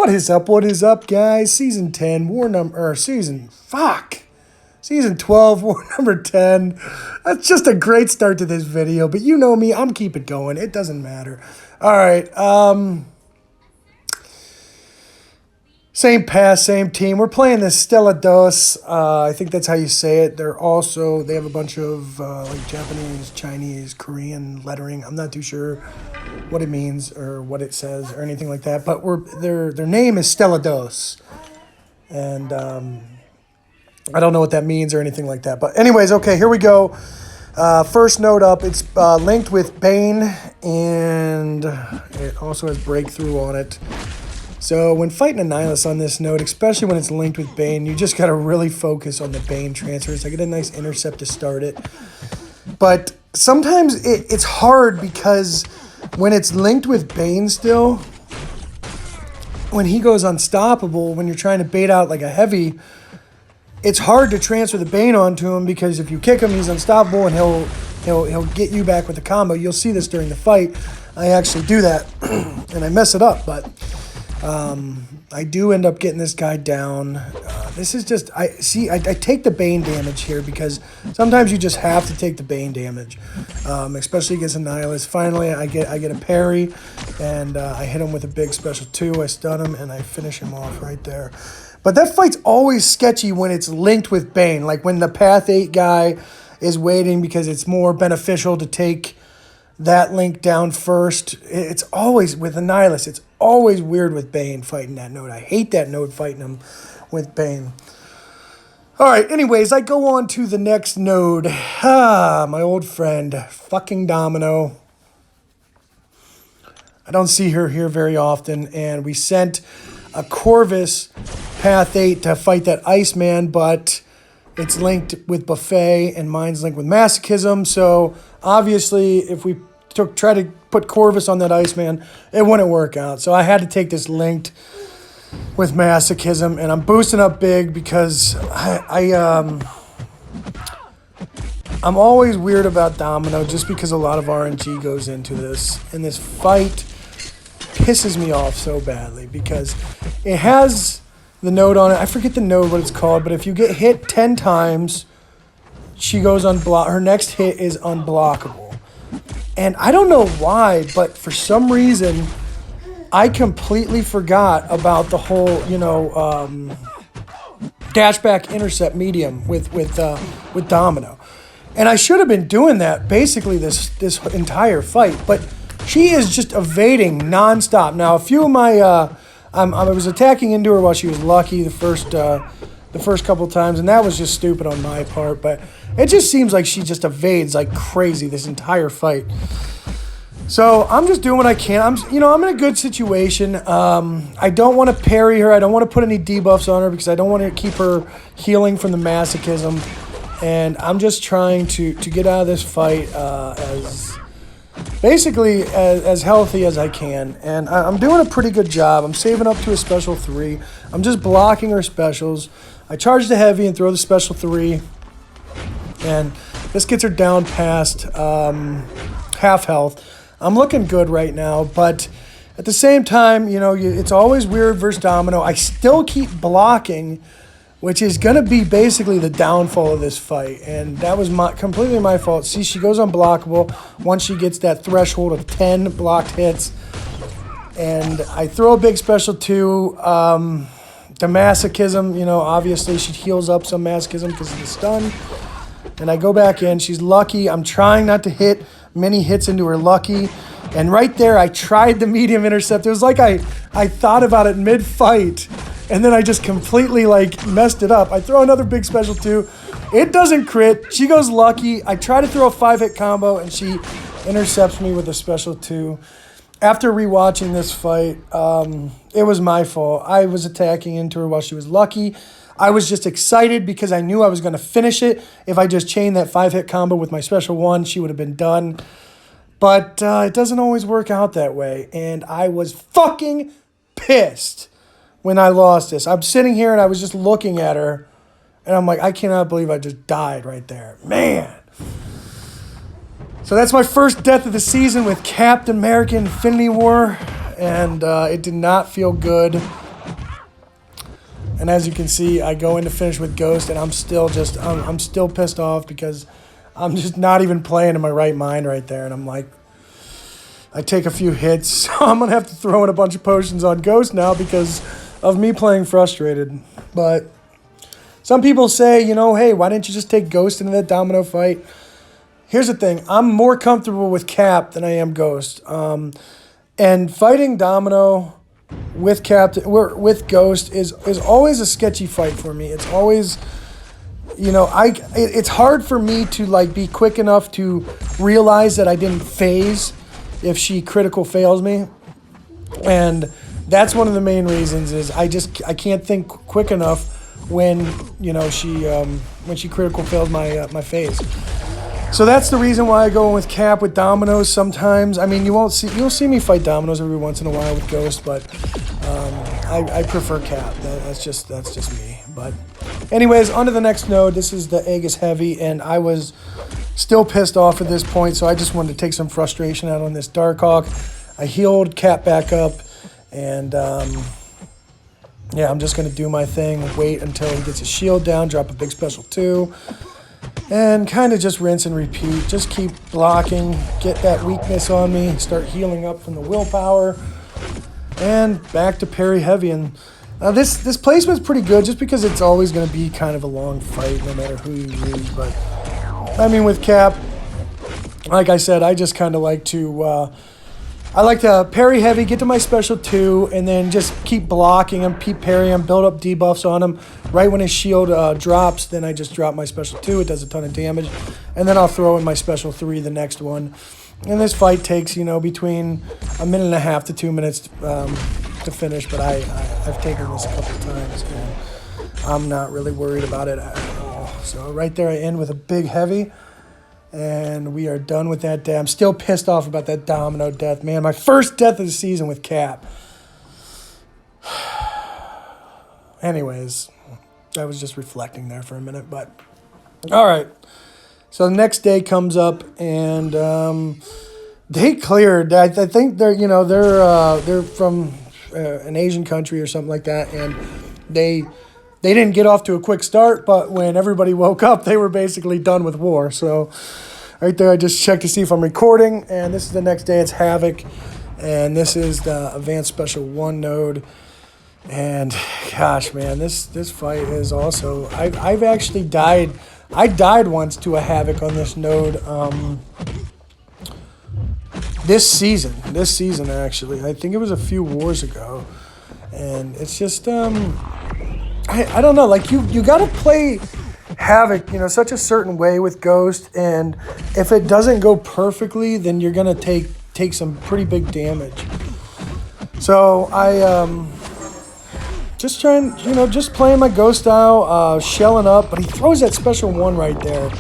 What is up? What is up, guys? Season 10, Season 12, war number 10. That's just a great start to this video, but you know me, I'm keep it going. It doesn't matter. All right, same pass, same team. We're playing this Stella Deus. I think that's how you say it. They have a bunch of like Japanese, Chinese, Korean lettering. I'm not too sure what it means or what it says or anything like that. But their name is Stella Deus, and I don't know what that means or anything like that. But anyways, okay, here we go. First note up. It's linked with Bane, and it also has Breakthrough on it. So when fighting a Nihilus on this node, especially when it's linked with Bane, you just got to really focus on the Bane transfers. I get a nice intercept to start it. But sometimes it's hard because when it's linked with Bane still, when he goes unstoppable, when you're trying to bait out like a heavy, it's hard to transfer the Bane onto him because if you kick him, he's unstoppable and he'll get you back with the combo. You'll see this during the fight. I actually do that and I mess it up, but I do end up getting this guy down. This is just, I take the Bane damage here because sometimes you just have to take the Bane damage, especially against a Nihilus. Finally, I get a parry, and I hit him with a big special 2. I stun him, and I finish him off right there. But that fight's always sketchy when it's linked with Bane, like when the Path 8 guy is waiting because it's more beneficial to take that link down first. It's always, with a Nihilus, it's always weird with Bane fighting that node. I hate that node fighting him with Bane. All right, anyways, I go on to the next node. My old friend, fucking Domino. I don't see her here very often, and we sent a Corvus Path 8 to fight that Iceman, but it's linked with Buffet, and mine's linked with Masochism, so obviously if we try to put Corvus on that Iceman, it wouldn't work out. So I had to take this linked with Masochism, and I'm boosting up big because I'm always weird about Domino just because a lot of RNG goes into this, and this fight pisses me off so badly because it has the node on it. I forget the node, what it's called, but if you get hit 10 times, she goes unblock. Her next hit is unblockable. And I don't know why, but for some reason, I completely forgot about the whole, dashback intercept medium with Domino. And I should have been doing that basically this entire fight, but she is just evading nonstop. Now, a few of my, I was attacking into her while she was lucky the first couple times, and that was just stupid on my part, but it just seems like she just evades like crazy this entire fight. So I'm just doing what I can. I'm in a good situation. I don't want to parry her. I don't want to put any debuffs on her because I don't want to keep her healing from the Masochism. And I'm just trying to get out of this fight as healthy as I can. And I'm doing a pretty good job. I'm saving up to a special 3. I'm just blocking her specials. I charge the heavy and throw the special 3. And this gets her down past half health. I'm looking good right now, but at the same time, it's always weird versus Domino. I still keep blocking, which is going to be basically the downfall of this fight, and that was completely my fault. See, she goes unblockable once she gets that threshold of 10 blocked hits, and I throw a big special 2. The Masochism, obviously she heals up some Masochism because of the stun. And I go back in. She's lucky. I'm trying not to hit many hits into her lucky. And right there, I tried the medium intercept. It was like I thought about it mid-fight. And then I just completely, messed it up. I throw another big special 2. It doesn't crit. She goes lucky. I try to throw a 5-hit combo, and she intercepts me with a special 2. After rewatching this fight, it was my fault. I was attacking into her while she was lucky. I was just excited because I knew I was going to finish it. If I just chained that 5-hit combo with my special 1, she would have been done. But it doesn't always work out that way. And I was fucking pissed when I lost this. I'm sitting here and I was just looking at her. And I'm like, I cannot believe I just died right there. Man. So that's my first death of the season with Captain America Infinity War. And it did not feel good. And as you can see, I go into finish with Ghost, and I'm still pissed off because I'm just not even playing in my right mind right there. And I'm like, I take a few hits, so I'm going to have to throw in a bunch of potions on Ghost now because of me playing frustrated. But some people say, you know, hey, why didn't you just take Ghost into that Domino fight? Here's the thing. I'm more comfortable with Cap than I am Ghost. And fighting Domino with Ghost is always a sketchy fight for me. It's always, you know, it's hard for me to like be quick enough to realize that I didn't phase if she critical fails me. And that's one of the main reasons is I can't think quick enough when, you know, when she critical fails my phase. So that's the reason why I go with Cap with Dominoes sometimes. I mean, you'll see me fight Dominoes every once in a while with Ghost, but I prefer Cap. That's just me. But anyways, on to the next node. This is the Aegis Heavy, and I was still pissed off at this point, so I just wanted to take some frustration out on this Darkhawk. I healed Cap back up, and yeah, I'm just going to do my thing, wait until he gets his shield down, drop a big special 2, and kind of just rinse and repeat. Just keep blocking, get that weakness on me, start healing up from the willpower, and back to parry heavy. And this placement's pretty good just because it's always going to be kind of a long fight no matter who you use. But, I mean, with Cap, like I said, I just kind of like to... I like to parry heavy, get to my special 2, and then just keep blocking him, keep parrying him, build up debuffs on him. Right when his shield drops, then I just drop my special 2. It does a ton of damage. And then I'll throw in my special 3 the next one. And this fight takes, you know, between 1.5 minutes to 2 minutes to finish. But I've taken this a couple times, and I'm not really worried about it at all. So right there I end with a big heavy. And we are done with that day. I'm still pissed off about that Domino death, man. My first death of the season with Cap. Anyways, I was just reflecting there for a minute, but all right. So the next day comes up, and they cleared. I think they're from an Asian country or something like that, and they didn't get off to a quick start, but when everybody woke up, they were basically done with war. So right there, I just checked to see if I'm recording, and this is the next day. It's Havoc, and this is the Advanced Special 1 node. And gosh, man, this fight is also... I've actually died... I died once to a Havoc on this node this season. This season, actually. I think it was a few wars ago. And it's just... I don't know, like you got to play Havoc, you know, such a certain way with Ghost, and if it doesn't go perfectly, then you're going to take some pretty big damage. So I just trying, you know, just playing my Ghost style, shelling up, but he throws that special 1 right there,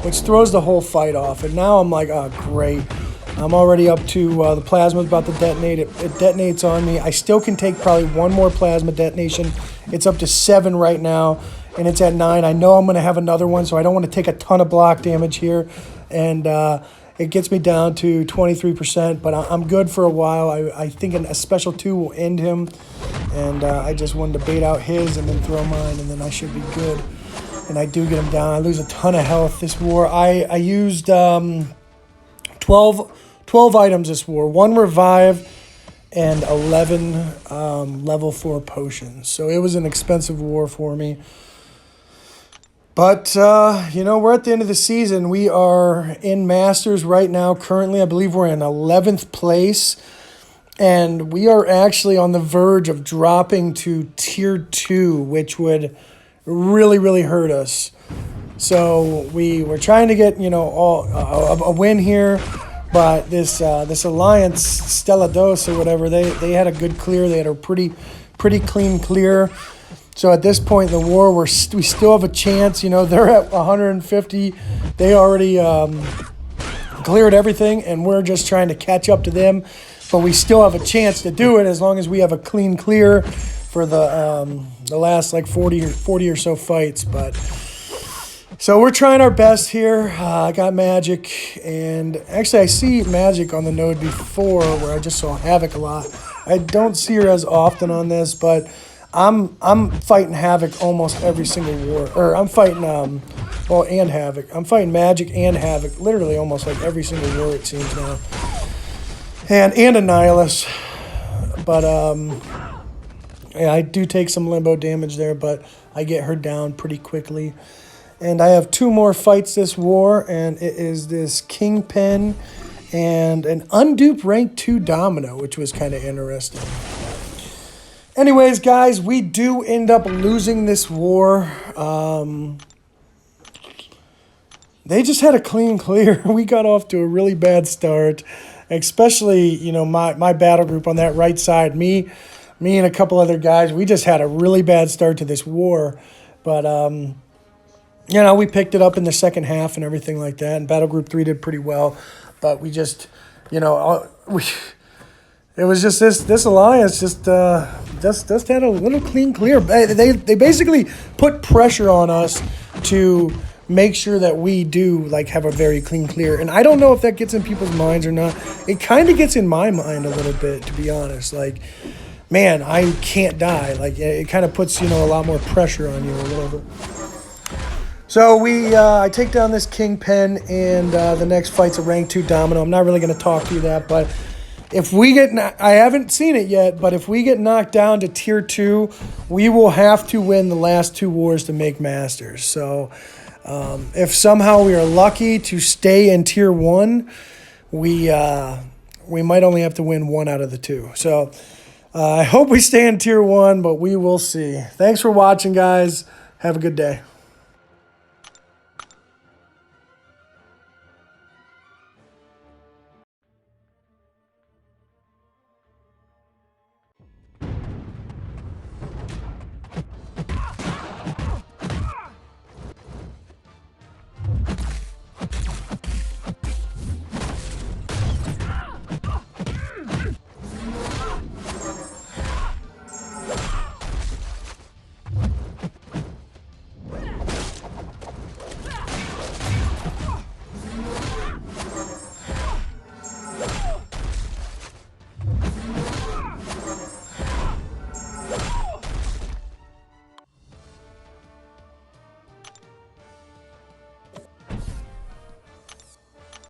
which throws the whole fight off, and now I'm like, oh, great. I'm already up to the plasma's about to detonate. It detonates on me. I still can take probably 1 more plasma detonation. It's up to 7 right now, and it's at 9. I know I'm going to have another one, so I don't want to take a ton of block damage here. And it gets me down to 23%, but I'm good for a while. I think a special 2 will end him, and I just wanted to bait out his and then throw mine, and then I should be good. And I do get him down. I lose a ton of health this war. I used 12 items this war, 1 revive, and 11 level 4 potions. So it was an expensive war for me. But, you know, we're at the end of the season. We are in Masters right now. Currently, I believe we're in 11th place. And we are actually on the verge of dropping to Tier 2, which would really, really hurt us. So we're trying to get, you know, a win here. But this alliance, Stella Deus or whatever, they had a good clear. They had a pretty clean clear. So at this point in the war, we still have a chance. You know, they're at 150. They already cleared everything, and we're just trying to catch up to them. But we still have a chance to do it as long as we have a clean clear for the last like 40 or so fights. But so we're trying our best here. I got Magic, and actually I see Magic on the node before where I just saw Havoc a lot. I don't see her as often on this, but I'm fighting Havoc almost every single war, or I'm fighting well, and Havoc. I'm fighting Magic and Havoc literally almost like every single war it seems now, and Annihilus. But yeah, I do take some limbo damage there, but I get her down pretty quickly. And I have 2 more fights this war, and it is this Kingpin and an unduped rank 2 Domino, which was kind of interesting. Anyways, guys, we do end up losing this war. They just had a clean clear. We got off to a really bad start, especially, you know, my battle group on that right side. Me and a couple other guys, we just had a really bad start to this war. But, you know, we picked it up in the second half and everything like that. And Battle Group 3 did pretty well. But we just, you know, it was just this alliance just had a little clean clear. They basically put pressure on us to make sure that we do like have a very clean clear. And I don't know if that gets in people's minds or not. It kind of gets in my mind a little bit, to be honest. Like, man, I can't die. Like, it kind of puts, you know, a lot more pressure on you or whatever. So I take down this Kingpin, and the next fight's a rank 2 Domino. I'm not really going to talk through that, but if we get, I haven't seen it yet, but if we get knocked down to Tier 2, we will have to win the last 2 wars to make Masters. So if somehow we are lucky to stay in Tier 1, we might only have to win 1 out of the 2. So I hope we stay in Tier 1, but we will see. Thanks for watching, guys. Have a good day.